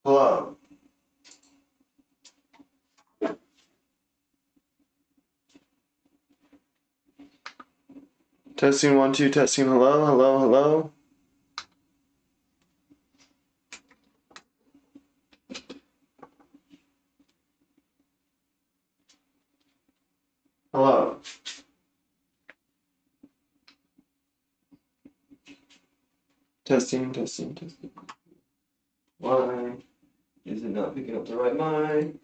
Hello. Testing 1 2, testing. Hello, hello, hello. Hello. Testing, testing, testing. Why is it not picking up the right mic?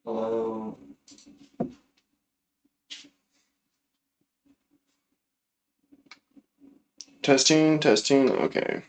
Hello. Testing, testing, okay.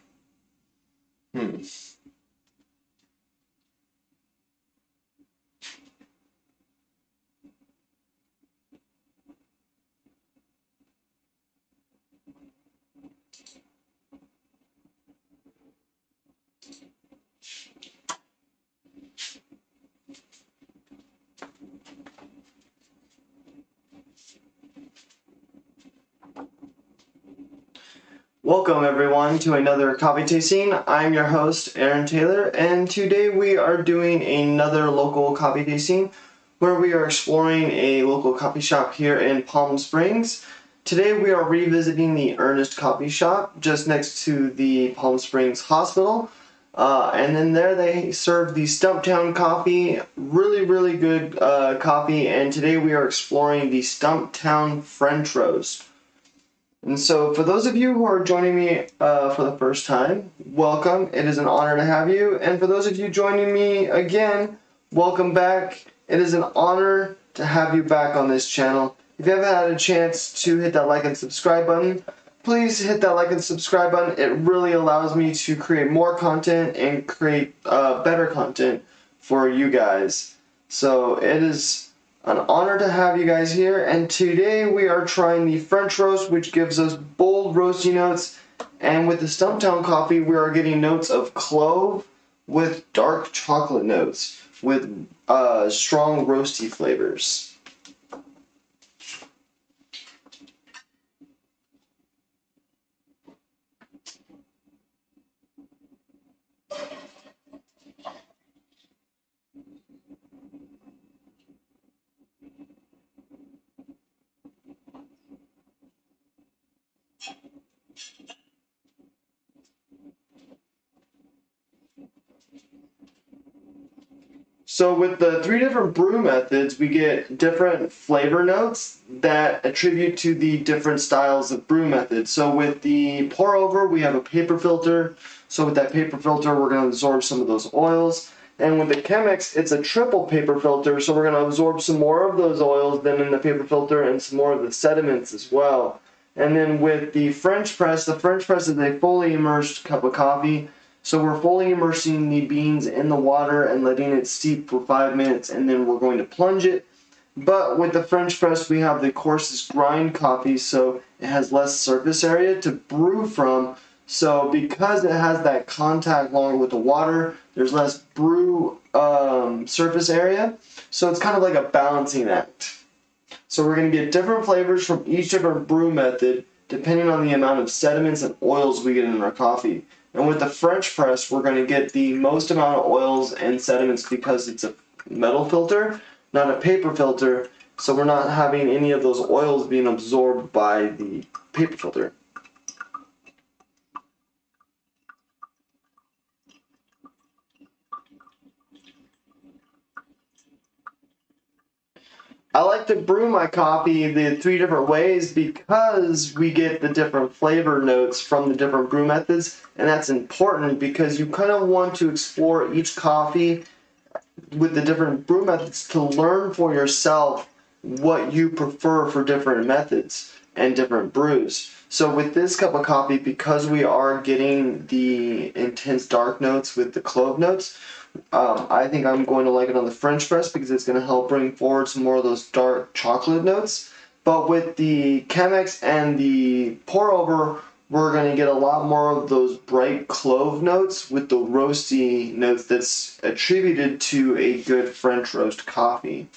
Welcome everyone to another coffee tasting. I'm your host, Aaron Taylor, and today we are doing another local coffee tasting where we are exploring a local coffee shop here in Palm Springs. Today we are revisiting the Ernest Coffee Shop just next to the Palm Springs Hospital. And then there they serve the Stumptown coffee, really good coffee, and today we are exploring the Stumptown French Roast. And so for those of you who are joining me for the first time, welcome. It is an honor to have you. And for those of you joining me again, welcome back. It is an honor to have you back on this channel. If you haven't had a chance to hit that like and subscribe button, please hit that like and subscribe button. It really allows me to create more content and create better content for you guys. So it is an honor to have you guys here, and today we are trying the French roast, which gives us bold roasty notes, and with the Stumptown coffee we are getting notes of clove with dark chocolate notes with strong roasty flavors. So with the 3 different brew methods, we get different flavor notes that attribute to the different styles of brew methods. So with the pour over, we have a paper filter. So with that paper filter, we're going to absorb some of those oils. And with the Chemex, it's a triple paper filter, so we're going to absorb some more of those oils than in the paper filter and some more of the sediments as well. And then with the French press is a fully immersed cup of coffee. So we're fully immersing the beans in the water and letting it steep for 5 minutes, and then we're going to plunge it. But with the French press, we have the coarsest grind coffee, so it has less surface area to brew from. So because it has that contact longer with the water, there's less brew surface area. So it's kind of like a balancing act. So we're going to get different flavors from each different brew method depending on the amount of sediments and oils we get in our coffee. And with the French press, we're going to get the most amount of oils and sediments because it's a metal filter, not a paper filter. So we're not having any of those oils being absorbed by the paper filter. I like to brew my coffee the 3 different ways because we get the different flavor notes from the different brew methods, and that's important because you kind of want to explore each coffee with the different brew methods to learn for yourself what you prefer for different methods and different brews. So with this cup of coffee, because we are getting the intense dark notes with the clove notes, I think I'm going to like it on the French press because it's going to help bring forward some more of those dark chocolate notes. But with the Chemex and the pour over, we're going to get a lot more of those bright clove notes with the roasty notes that's attributed to a good French roast coffee.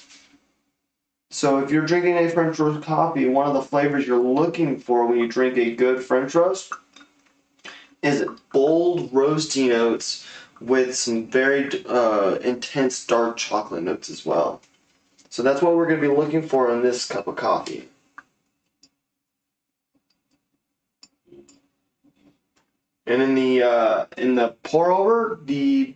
So if you're drinking a French roast coffee, one of the flavors you're looking for when you drink a good French roast is bold roasty notes with some very intense dark chocolate notes as well. So that's what we're going to be looking for in this cup of coffee. And in the pour over, the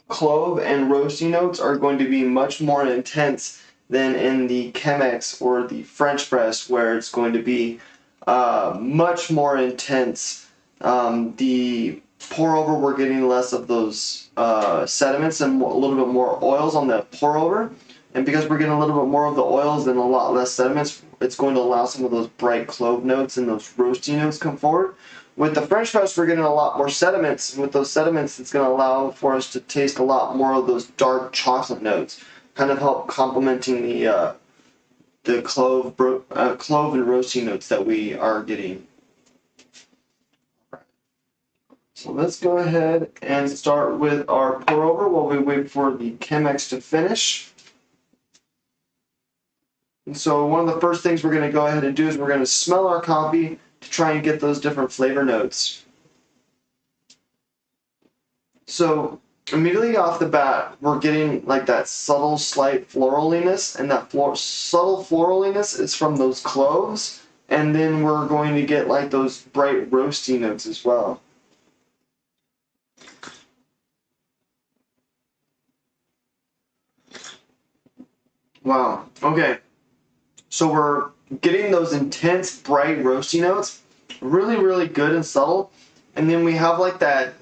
clove and roasty notes are going to be much more intense than in the Chemex or the French press, where it's going to be much more intense. The pour over, we're getting less of those sediments and a little bit more oils on the pour over. And because we're getting a little bit more of the oils and a lot less sediments, it's going to allow some of those bright clove notes and those roasty notes come forward. With the French press, we're getting a lot more sediments, and with those sediments, it's going to allow for us to taste a lot more of those dark chocolate notes, kind of help complementing the clove and roasty notes that we are getting. So let's go ahead and start with our pour over while we wait for the Chemex to finish. And so one of the first things we're going to go ahead and do is we're going to smell our coffee to try and get those different flavor notes. So immediately off the bat, we're getting like that subtle slight floraliness, and that subtle floraliness is from those cloves, and then we're going to get like those bright roasty notes as well. Wow, okay. So we're getting those intense, bright, roasty notes, really, really good and subtle. And then we have like that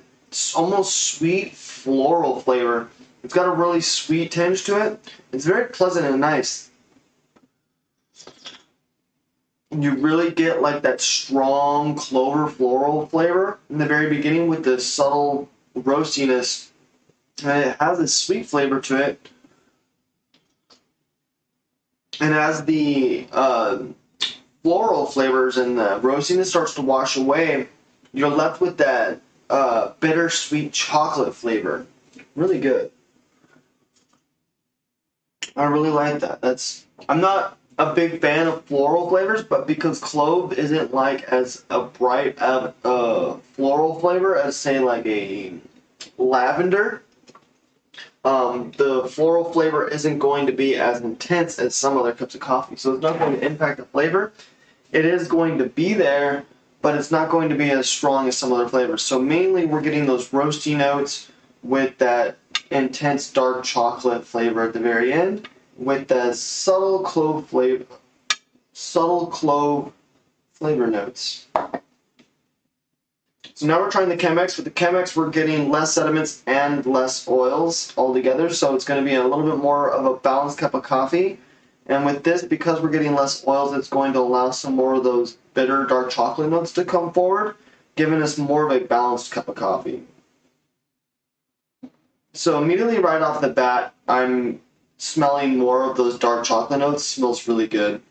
almost sweet floral flavor. It's got a really sweet tinge to it. It's very pleasant and nice. You really get like that strong clover floral flavor in the very beginning with the subtle roastiness. And it has a sweet flavor to it. And as the floral flavors and the roastiness starts to wash away, you're left with that bittersweet chocolate flavor. Really good. I really like that. I'm not a big fan of floral flavors, but because clove isn't like as a bright floral flavor as say like a lavender, the floral flavor isn't going to be as intense as some other cups of coffee. So it's not going to impact the flavor. It is going to be there, but it's not going to be as strong as some other flavors. So mainly we're getting those roasty notes with that intense dark chocolate flavor at the very end, with the subtle clove flavor notes. So now we're trying the Chemex. With the Chemex, we're getting less sediments and less oils altogether, so it's going to be a little bit more of a balanced cup of coffee. And with this, because we're getting less oils, it's going to allow some more of those bitter dark chocolate notes to come forward, giving us more of a balanced cup of coffee. So immediately right off the bat, I'm smelling more of those dark chocolate notes. It smells really good.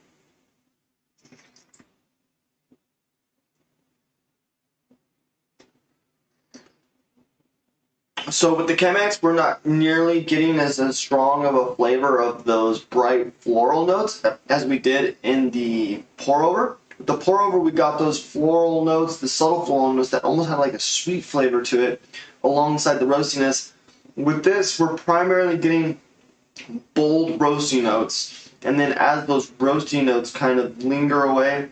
So with the Chemex, we're not nearly getting as strong of a flavor of those bright floral notes as we did in the pour over. With the pour over, we got those floral notes, the subtle floral notes that almost have like a sweet flavor to it alongside the roastiness. With this, we're primarily getting bold roasty notes, and then as those roasty notes kind of linger away,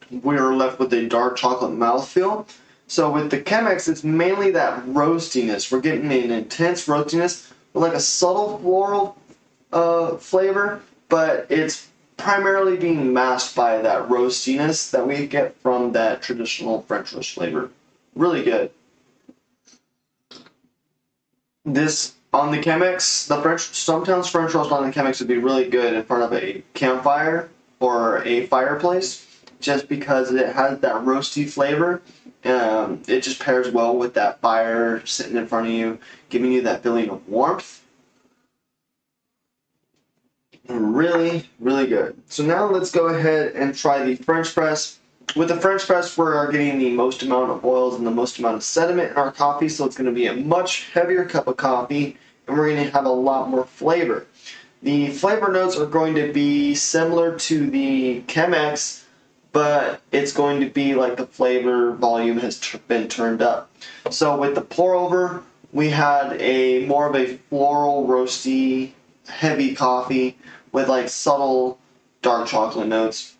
we're left with a dark chocolate mouthfeel. So with the Chemex, it's mainly that roastiness. We're getting an intense roastiness with like a subtle floral flavor, but it's primarily being masked by that roastiness that we get from that traditional French roast flavor. Really good. This On the Chemex, Stumptown's French roast on the Chemex would be really good in front of a campfire or a fireplace, just because it has that roasty flavor. It just pairs well with that fire sitting in front of you, giving you that feeling of warmth. Really, really good. So now let's go ahead and try the French press. With the French press, we're getting the most amount of oils and the most amount of sediment in our coffee, so it's going to be a much heavier cup of coffee, and we're going to have a lot more flavor. The flavor notes are going to be similar to the Chemex, but it's going to be like the flavor volume has been turned up. So with the pour over, we had a more of a floral, roasty, heavy coffee with like subtle dark chocolate notes.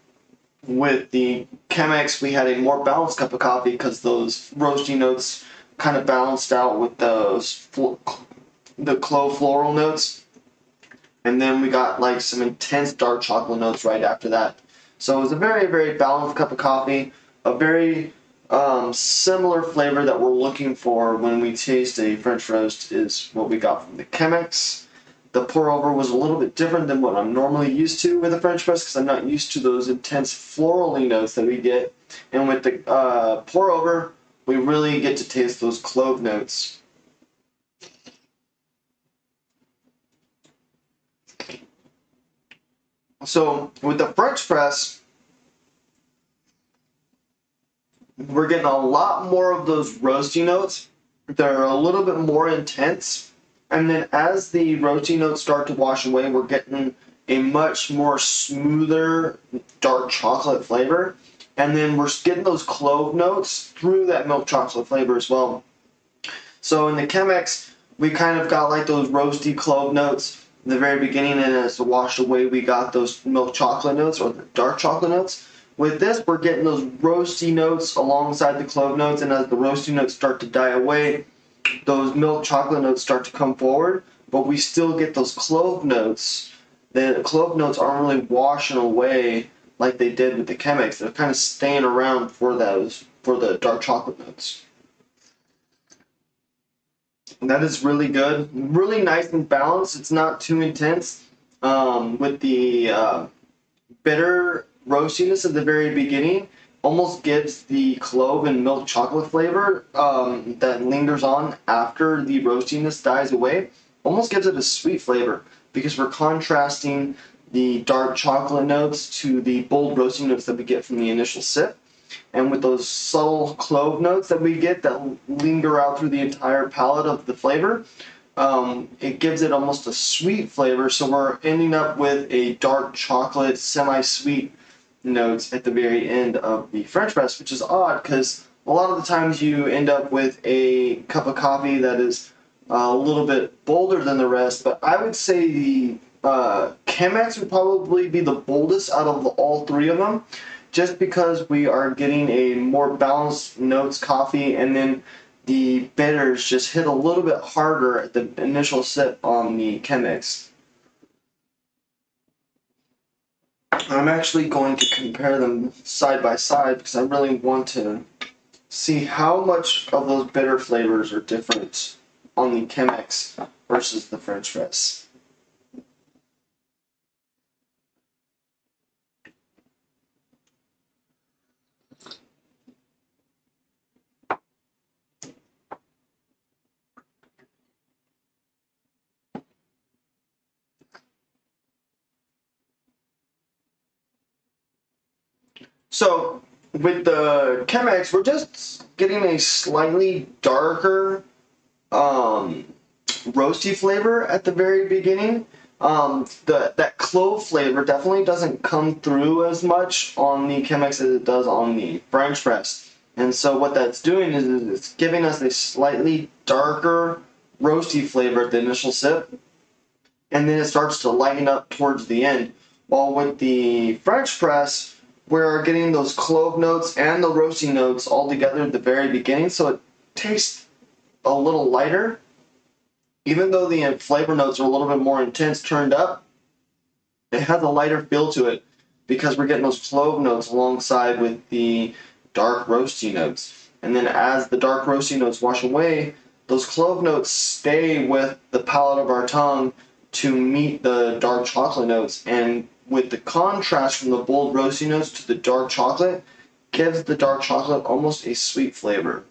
With the Chemex, we had a more balanced cup of coffee because those roasty notes kind of balanced out with the clove floral notes. And then we got like some intense dark chocolate notes right after that. So it was a very, very balanced cup of coffee, a very similar flavor that we're looking for when we taste a French roast is what we got from the Chemex. The pour over was a little bit different than what I'm normally used to with a French press because I'm not used to those intense florally notes that we get. And with the pour over, we really get to taste those clove notes. So with the French press, we're getting a lot more of those roasty notes. They're a little bit more intense. And then as the roasty notes start to wash away, we're getting a much more smoother dark chocolate flavor. And then we're getting those clove notes through that milk chocolate flavor as well. So in the Chemex, we kind of got like those roasty clove notes in the very beginning, and as it washed away, we got those milk chocolate notes or the dark chocolate notes. With this, we're getting those roasty notes alongside the clove notes, and as the roasty notes start to die away, those milk chocolate notes start to come forward, but we still get those clove notes. The clove notes aren't really washing away like they did with the Chemex. They're kind of staying around for the dark chocolate notes. And that is really good. Really nice and balanced. It's not too intense. With the bitter roastiness at the very beginning, almost gives the clove and milk chocolate flavor that lingers on after the roastiness dies away, almost gives it a sweet flavor because we're contrasting the dark chocolate notes to the bold roasting notes that we get from the initial sip. And with those subtle clove notes that we get that linger out through the entire palate of the flavor, it gives it almost a sweet flavor. So we're ending up with a dark chocolate, semi-sweet notes at the very end of the French press, which is odd because a lot of the times you end up with a cup of coffee that is a little bit bolder than the rest, but I would say the Chemex would probably be the boldest out of all three of them, just because we are getting a more balanced notes coffee, and then the bitters just hit a little bit harder at the initial sip on the Chemex. I'm actually going to compare them side by side because I really want to see how much of those bitter flavors are different on the Chemex versus the French press. So with the Chemex, we're just getting a slightly darker roasty flavor at the very beginning. That clove flavor definitely doesn't come through as much on the Chemex as it does on the French press. And so what that's doing is it's giving us a slightly darker roasty flavor at the initial sip, and then it starts to lighten up towards the end. While with the French press, we're getting those clove notes and the roasty notes all together at the very beginning, so it tastes a little lighter. Even though the flavor notes are a little bit more intense turned up, it has a lighter feel to it because we're getting those clove notes alongside with the dark roasty notes. And then as the dark roasty notes wash away, those clove notes stay with the palate of our tongue to meet the dark chocolate notes, and with the contrast from the bold roasty notes to the dark chocolate, gives the dark chocolate almost a sweet flavor.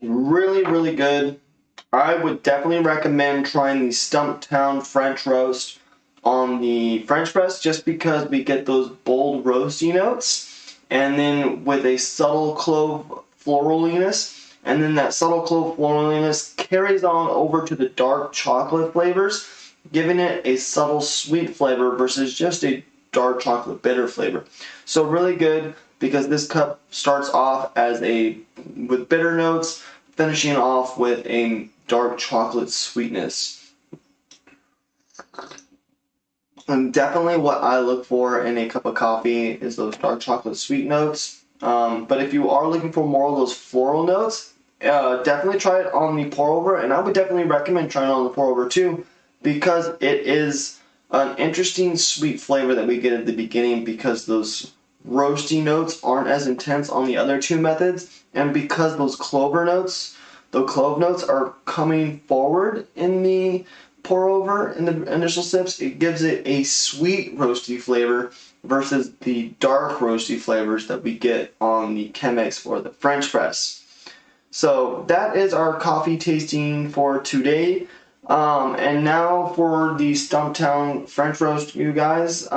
Really, really good. I would definitely recommend trying the Stumptown French roast on the French press, just because we get those bold roasty notes, and then with a subtle clove floraliness, and then that subtle clove floraliness carries on over to the dark chocolate flavors, giving it a subtle sweet flavor versus just a dark chocolate bitter flavor. So really good, because this cup starts off with bitter notes, finishing off with a dark chocolate sweetness. And definitely what I look for in a cup of coffee is those dark chocolate sweet notes. But if you are looking for more of those floral notes, definitely try it on the pour over, and I would definitely recommend trying it on the pour over too, because it is an interesting sweet flavor that we get at the beginning, because those roasty notes aren't as intense on the other two methods, and because those clove notes are coming forward in the pour over in the initial sips, it gives it a sweet roasty flavor versus the dark roasty flavors that we get on the Chemex or the French press. So that is our coffee tasting for today. And now for the Stumptown French roast, you guys.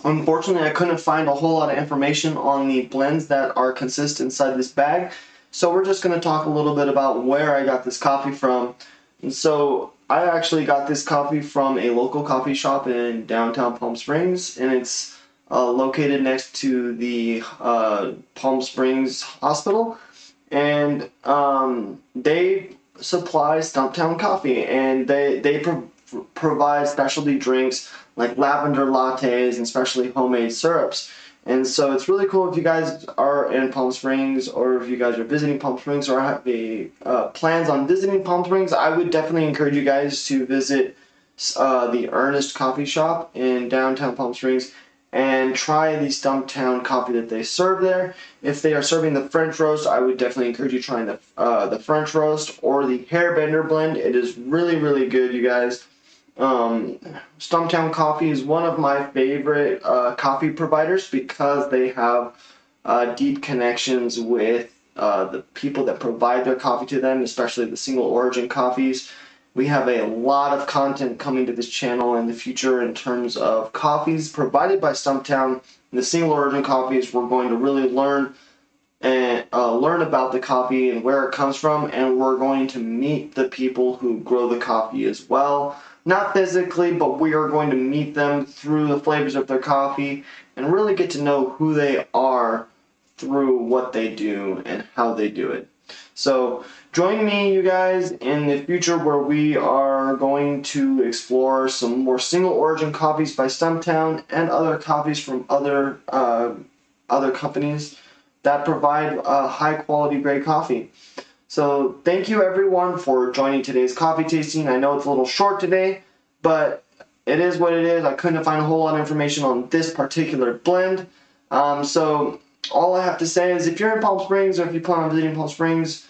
Unfortunately, I couldn't find a whole lot of information on the blends that are consist inside this bag. So we're just going to talk a little bit about where I got this coffee from. And so I actually got this coffee from a local coffee shop in downtown Palm Springs, and it's located next to the Palm Springs Hospital. And they supply Stumptown coffee, and they provide specialty drinks like lavender lattes and especially homemade syrups. And so it's really cool if you guys are in Palm Springs, or if you guys are visiting Palm Springs or have plans on visiting Palm Springs, I would definitely encourage you guys to visit the Ernest Coffee Shop in downtown Palm Springs and try the Stumptown coffee that they serve there. If they are serving the French roast, I would definitely encourage you trying the French roast or the Hairbender blend. It is really, really good, you guys. Stumptown Coffee is one of my favorite coffee providers, because they have deep connections with the people that provide their coffee to them, especially the single origin coffees. We have a lot of content coming to this channel in the future in terms of coffees provided by Stumptown. The single origin coffees, we're going to really learn about the coffee and where it comes from, and we're going to meet the people who grow the coffee as well. Not physically, but we are going to meet them through the flavors of their coffee and really get to know who they are through what they do and how they do it. So join me, you guys, in the future where we are going to explore some more single origin coffees by Stumptown and other coffees from other companies that provide high quality great coffee. So thank you everyone for joining today's coffee tasting. I know it's a little short today, but it is what it is. I couldn't find a whole lot of information on this particular blend. So all I have to say is, if you're in Palm Springs, or if you plan on visiting Palm Springs,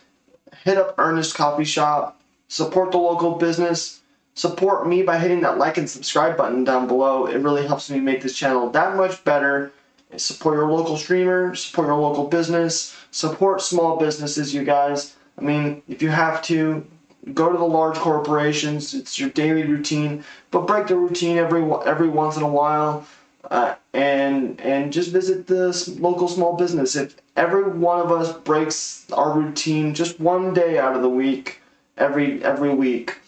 hit up Ernest Coffee Shop, support the local business, support me by hitting that like and subscribe button down below. It really helps me make this channel that much better. Support your local streamer, support your local business, support small businesses, you guys. I mean, if you have to, go to the large corporations. It's your daily routine, but break the routine every once in a while, and just visit the local small business. If every one of us breaks our routine just one day out of the week, every week,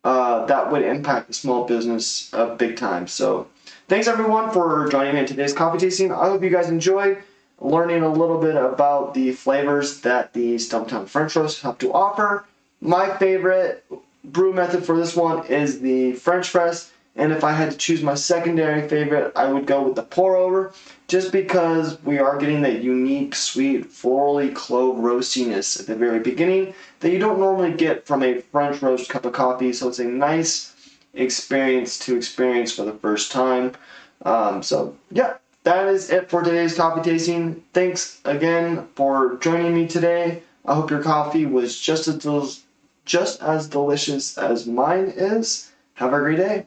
that would impact the small business big time. So thanks everyone for joining me in today's coffee tasting. I hope you guys enjoyed learning a little bit about the flavors that the Stumptown French roast have to offer. My favorite brew method for this one is the French press, and if I had to choose my secondary favorite, I would go with the pour over, just because we are getting that unique, sweet, florally clove roastiness at the very beginning that you don't normally get from a French roast cup of coffee. So it's a nice experience to experience for the first time. So yeah, that is it for today's coffee tasting. Thanks again for joining me today. I hope your coffee was just as delicious as mine is. Have a great day.